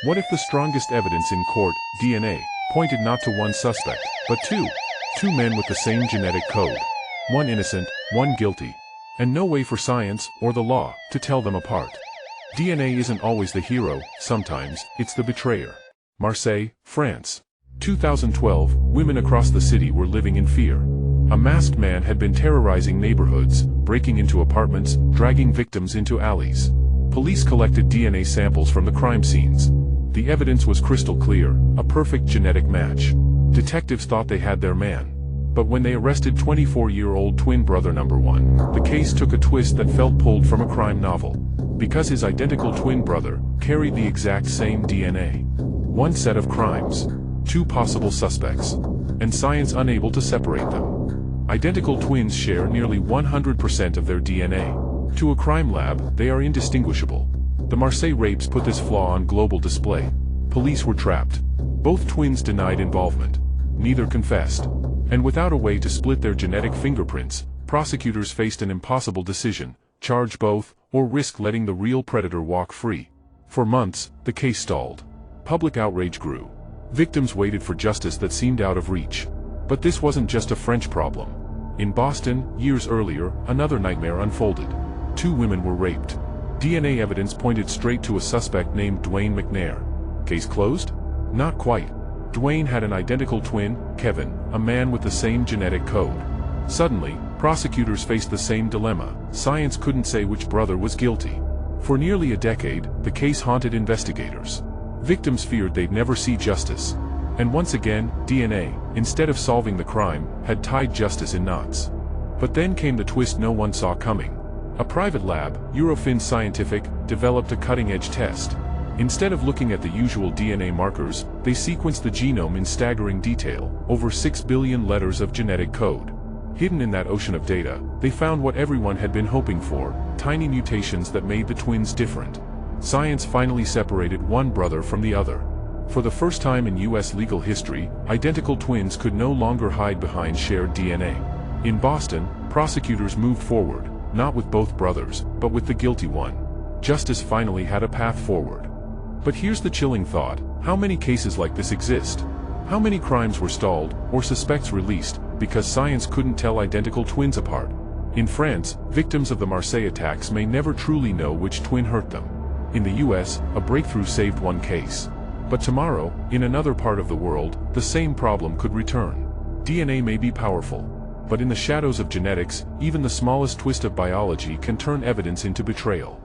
What if the strongest evidence in court, DNA, pointed not to one suspect, but two? Two men with the same genetic code. One innocent, one guilty. And no way for science or the law to tell them apart. DNA isn't always the hero, sometimes it's the betrayer. Marseille, France. 2012, women across the city were living in fear. A masked man had been terrorizing neighborhoods, breaking into apartments, dragging victims into alleys. Police collected DNA samples from the crime scenes. The evidence was crystal clear, a perfect genetic match. Detectives thought they had their man. But when they arrested 24-year-old twin brother number 1, the case took a twist that felt pulled from a crime novel. Because his identical twin brother carried the exact same DNA. One set of crimes. Two possible suspects. And science unable to separate them. Identical twins share nearly 100% of their DNA. To a crime lab, they are indistinguishable. The Marseille rapes put this flaw on global display. Police were trapped. Both twins denied involvement. Neither confessed. And without a way to split their genetic fingerprints, prosecutors faced an impossible decision: charge both, or risk letting the real predator walk free. For months, the case stalled. Public outrage grew. Victims waited for justice that seemed out of reach. But this wasn't just a French problem. In Boston, years earlier, another nightmare unfolded. Two women were raped. DNA evidence pointed straight to a suspect named Dwayne McNair. Case closed? Not quite. Dwayne had an identical twin, Kevin, a man with the same genetic code. Suddenly, prosecutors faced the same dilemma. Science couldn't say which brother was guilty. For nearly a decade, the case haunted investigators. Victims feared they'd never see justice. And once again, DNA, instead of solving the crime, had tied justice in knots. But then came the twist no one saw coming. A private lab, Eurofins Scientific, developed a cutting-edge test. Instead of looking at the usual DNA markers, they sequenced the genome in staggering detail, over 6 billion letters of genetic code. Hidden in that ocean of data, they found what everyone had been hoping for: tiny mutations that made the twins different. Science finally separated one brother from the other. For the first time in US legal history, identical twins could no longer hide behind shared DNA. In Boston, prosecutors moved forward, not with both brothers, but with the guilty one. Justice finally had a path forward. But here's the chilling thought: how many cases like this exist? How many crimes were stalled, or suspects released, because science couldn't tell identical twins apart? In France, victims of the Marseille attacks may never truly know which twin hurt them. In the US, a breakthrough saved one case. But tomorrow, in another part of the world, the same problem could return. DNA may be powerful. But in the shadows of genetics, even the smallest twist of biology can turn evidence into betrayal.